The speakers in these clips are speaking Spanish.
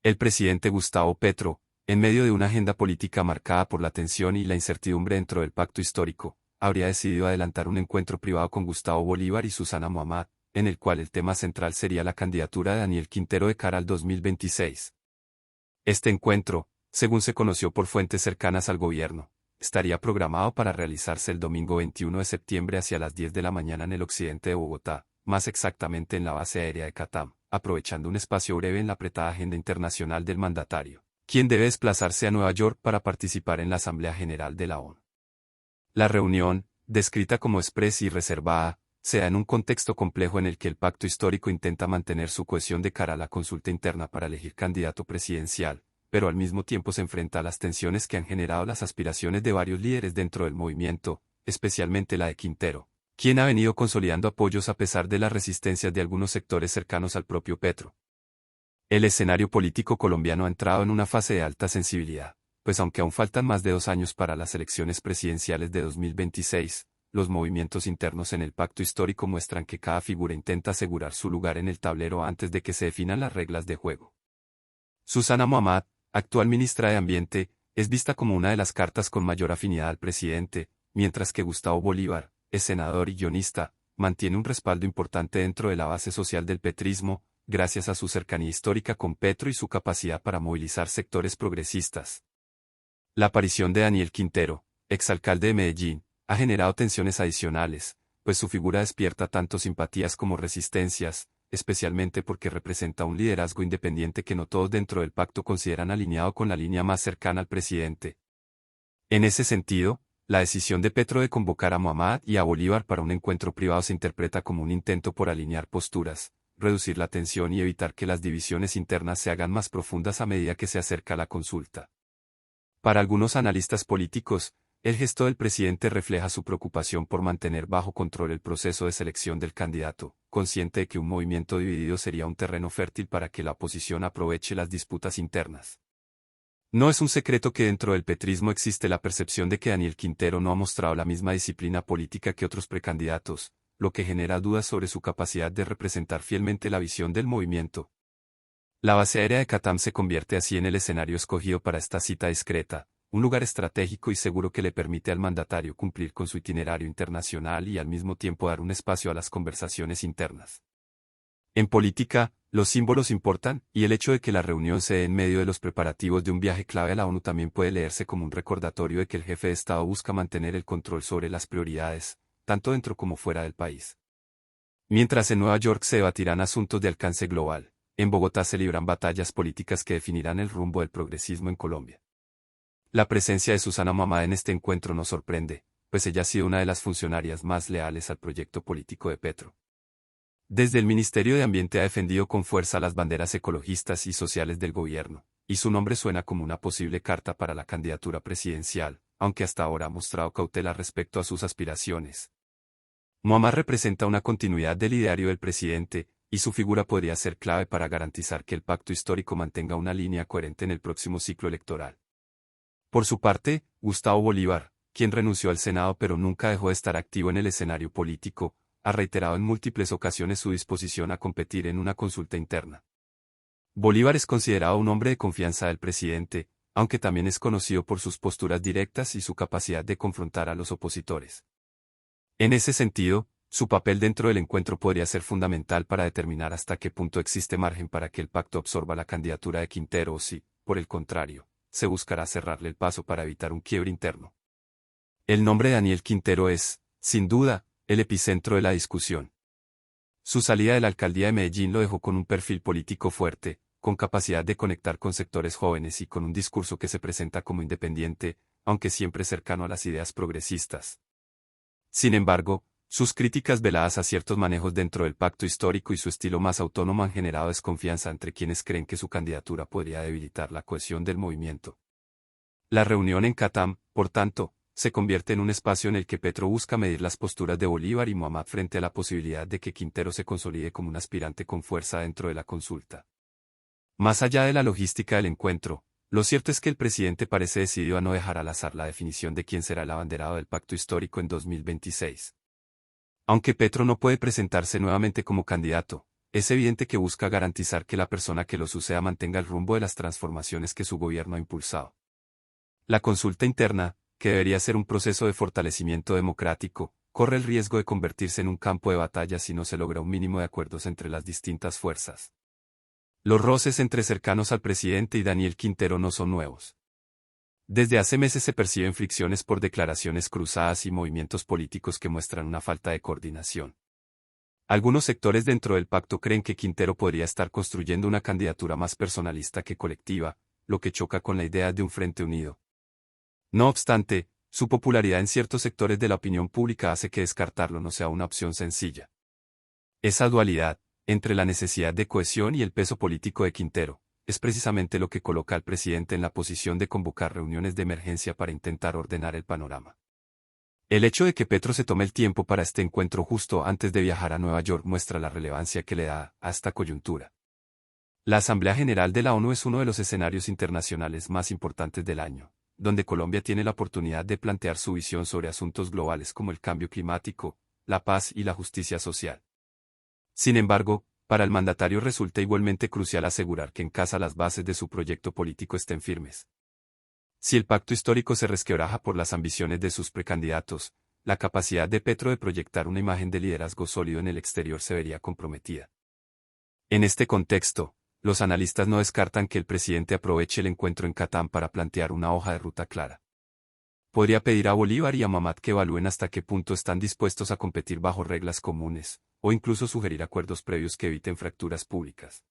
El presidente Gustavo Petro, en medio de una agenda política marcada por la tensión y la incertidumbre dentro del pacto histórico, habría decidido adelantar un encuentro privado con Gustavo Bolívar y Susana Muhammad, en el cual el tema central sería la candidatura de Daniel Quintero de cara al 2026. Este encuentro, según se conoció por fuentes cercanas al gobierno, estaría programado para realizarse el domingo 21 de septiembre hacia las 10 de la mañana en el occidente de Bogotá, más exactamente en la base aérea de Catam, aprovechando un espacio breve en la apretada agenda internacional del mandatario, quien debe desplazarse a Nueva York para participar en la Asamblea General de la ONU. La reunión, descrita como express y reservada, se da en un contexto complejo en el que el pacto histórico intenta mantener su cohesión de cara a la consulta interna para elegir candidato presidencial, pero al mismo tiempo se enfrenta a las tensiones que han generado las aspiraciones de varios líderes dentro del movimiento, especialmente la de Quintero, quien ha venido consolidando apoyos a pesar de las resistencias de algunos sectores cercanos al propio Petro. El escenario político colombiano ha entrado en una fase de alta sensibilidad, pues aunque aún faltan más de 2 años para las elecciones presidenciales de 2026, los movimientos internos en el pacto histórico muestran que cada figura intenta asegurar su lugar en el tablero antes de que se definan las reglas de juego. Susana Muhammad, actual ministra de Ambiente, es vista como una de las cartas con mayor afinidad al presidente, mientras que Gustavo Bolívar, es senador y guionista, mantiene un respaldo importante dentro de la base social del petrismo, gracias a su cercanía histórica con Petro y su capacidad para movilizar sectores progresistas. La aparición de Daniel Quintero, exalcalde de Medellín, ha generado tensiones adicionales, pues su figura despierta tanto simpatías como resistencias, especialmente porque representa un liderazgo independiente que no todos dentro del pacto consideran alineado con la línea más cercana al presidente. En ese sentido, la decisión de Petro de convocar a Muhammad y a Bolívar para un encuentro privado se interpreta como un intento por alinear posturas, reducir la tensión y evitar que las divisiones internas se hagan más profundas a medida que se acerca la consulta. Para algunos analistas políticos, el gesto del presidente refleja su preocupación por mantener bajo control el proceso de selección del candidato, consciente de que un movimiento dividido sería un terreno fértil para que la oposición aproveche las disputas internas. No es un secreto que dentro del petrismo existe la percepción de que Daniel Quintero no ha mostrado la misma disciplina política que otros precandidatos, lo que genera dudas sobre su capacidad de representar fielmente la visión del movimiento. La base aérea de Catam se convierte así en el escenario escogido para esta cita discreta, un lugar estratégico y seguro que le permite al mandatario cumplir con su itinerario internacional y al mismo tiempo dar un espacio a las conversaciones internas. En política, los símbolos importan, y el hecho de que la reunión se dé en medio de los preparativos de un viaje clave a la ONU también puede leerse como un recordatorio de que el jefe de Estado busca mantener el control sobre las prioridades, tanto dentro como fuera del país. Mientras en Nueva York se debatirán asuntos de alcance global, en Bogotá se libran batallas políticas que definirán el rumbo del progresismo en Colombia. La presencia de Susana Muhammad en este encuentro nos sorprende, pues ella ha sido una de las funcionarias más leales al proyecto político de Petro. Desde el Ministerio de Ambiente ha defendido con fuerza las banderas ecologistas y sociales del gobierno, y su nombre suena como una posible carta para la candidatura presidencial, aunque hasta ahora ha mostrado cautela respecto a sus aspiraciones. Muhammad representa una continuidad del ideario del presidente, y su figura podría ser clave para garantizar que el pacto histórico mantenga una línea coherente en el próximo ciclo electoral. Por su parte, Gustavo Bolívar, quien renunció al Senado pero nunca dejó de estar activo en el escenario político, ha reiterado en múltiples ocasiones su disposición a competir en una consulta interna. Bolívar es considerado un hombre de confianza del presidente, aunque también es conocido por sus posturas directas y su capacidad de confrontar a los opositores. En ese sentido, su papel dentro del encuentro podría ser fundamental para determinar hasta qué punto existe margen para que el pacto absorba la candidatura de Quintero o si, por el contrario, se buscará cerrarle el paso para evitar un quiebre interno. El nombre de Daniel Quintero es, sin duda, el epicentro de la discusión. Su salida de la alcaldía de Medellín lo dejó con un perfil político fuerte, con capacidad de conectar con sectores jóvenes y con un discurso que se presenta como independiente, aunque siempre cercano a las ideas progresistas. Sin embargo, sus críticas veladas a ciertos manejos dentro del pacto histórico y su estilo más autónomo han generado desconfianza entre quienes creen que su candidatura podría debilitar la cohesión del movimiento. La reunión en Catam, por tanto, se convierte en un espacio en el que Petro busca medir las posturas de Bolívar y Muhammad frente a la posibilidad de que Quintero se consolide como un aspirante con fuerza dentro de la consulta. Más allá de la logística del encuentro, lo cierto es que el presidente parece decidido a no dejar al azar la definición de quién será el abanderado del pacto histórico en 2026. Aunque Petro no puede presentarse nuevamente como candidato, es evidente que busca garantizar que la persona que lo suceda mantenga el rumbo de las transformaciones que su gobierno ha impulsado. La consulta interna, que debería ser un proceso de fortalecimiento democrático, corre el riesgo de convertirse en un campo de batalla si no se logra un mínimo de acuerdos entre las distintas fuerzas. Los roces entre cercanos al presidente y Daniel Quintero no son nuevos. Desde hace meses se perciben fricciones por declaraciones cruzadas y movimientos políticos que muestran una falta de coordinación. Algunos sectores dentro del pacto creen que Quintero podría estar construyendo una candidatura más personalista que colectiva, lo que choca con la idea de un frente unido. No obstante, su popularidad en ciertos sectores de la opinión pública hace que descartarlo no sea una opción sencilla. Esa dualidad, entre la necesidad de cohesión y el peso político de Quintero, es precisamente lo que coloca al presidente en la posición de convocar reuniones de emergencia para intentar ordenar el panorama. El hecho de que Petro se tome el tiempo para este encuentro justo antes de viajar a Nueva York muestra la relevancia que le da a esta coyuntura. La Asamblea General de la ONU es uno de los escenarios internacionales más importantes del año, donde Colombia tiene la oportunidad de plantear su visión sobre asuntos globales como el cambio climático, la paz y la justicia social. Sin embargo, para el mandatario resulta igualmente crucial asegurar que en casa las bases de su proyecto político estén firmes. Si el pacto histórico se resquebraja por las ambiciones de sus precandidatos, la capacidad de Petro de proyectar una imagen de liderazgo sólido en el exterior se vería comprometida. En este contexto, los analistas no descartan que el presidente aproveche el encuentro en Catán para plantear una hoja de ruta clara. Podría pedir a Bolívar y a Mamat que evalúen hasta qué punto están dispuestos a competir bajo reglas comunes, o incluso sugerir acuerdos previos que eviten fracturas públicas.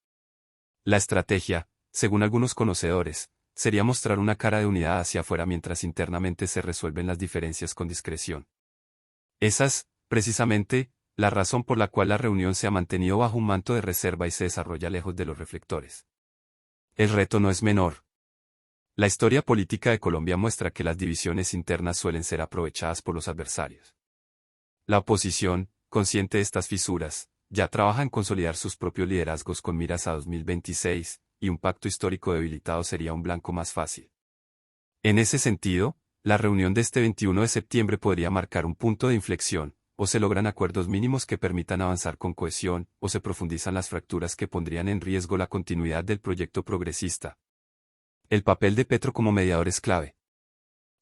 La estrategia, según algunos conocedores, sería mostrar una cara de unidad hacia afuera mientras internamente se resuelven las diferencias con discreción. Esa es, precisamente, la razón por la cual la reunión se ha mantenido bajo un manto de reserva y se desarrolla lejos de los reflectores. El reto no es menor. La historia política de Colombia muestra que las divisiones internas suelen ser aprovechadas por los adversarios. La oposición, consciente de estas fisuras, ya trabaja en consolidar sus propios liderazgos con miras a 2026, y un pacto histórico debilitado sería un blanco más fácil. En ese sentido, la reunión de este 21 de septiembre podría marcar un punto de inflexión, o se logran acuerdos mínimos que permitan avanzar con cohesión, o se profundizan las fracturas que pondrían en riesgo la continuidad del proyecto progresista. El papel de Petro como mediador es clave.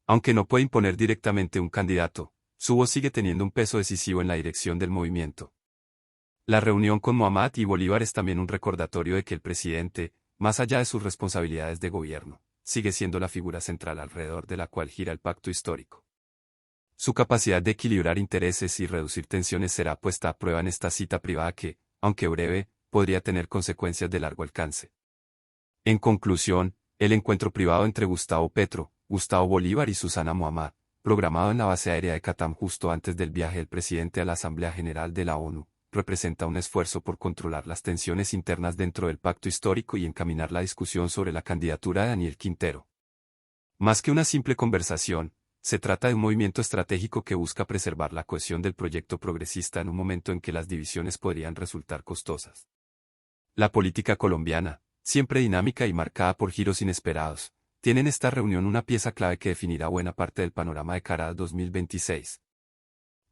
Aunque no puede imponer directamente un candidato, su voz sigue teniendo un peso decisivo en la dirección del movimiento. La reunión con Muhammad y Bolívar es también un recordatorio de que el presidente, más allá de sus responsabilidades de gobierno, sigue siendo la figura central alrededor de la cual gira el pacto histórico. Su capacidad de equilibrar intereses y reducir tensiones será puesta a prueba en esta cita privada que, aunque breve, podría tener consecuencias de largo alcance. En conclusión, el encuentro privado entre Gustavo Petro, Gustavo Bolívar y Susana Muhammad, programado en la base aérea de Catán justo antes del viaje del presidente a la Asamblea General de la ONU, representa un esfuerzo por controlar las tensiones internas dentro del pacto histórico y encaminar la discusión sobre la candidatura de Daniel Quintero. Más que una simple conversación, se trata de un movimiento estratégico que busca preservar la cohesión del proyecto progresista en un momento en que las divisiones podrían resultar costosas. La política colombiana, siempre dinámica y marcada por giros inesperados, tiene en esta reunión una pieza clave que definirá buena parte del panorama de cara a 2026.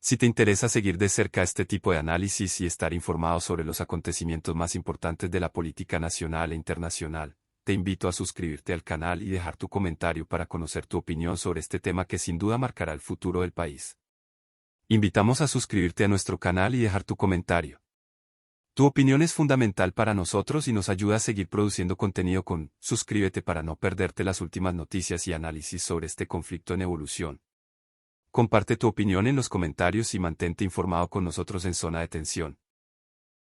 Si te interesa seguir de cerca este tipo de análisis y estar informado sobre los acontecimientos más importantes de la política nacional e internacional, te invito a suscribirte al canal y dejar tu comentario para conocer tu opinión sobre este tema que sin duda marcará el futuro del país. Invitamos a suscribirte a nuestro canal y dejar tu comentario. Tu opinión es fundamental para nosotros y nos ayuda a seguir produciendo contenido suscríbete para no perderte las últimas noticias y análisis sobre este conflicto en evolución. Comparte tu opinión en los comentarios y mantente informado con nosotros en Zona de Tensión.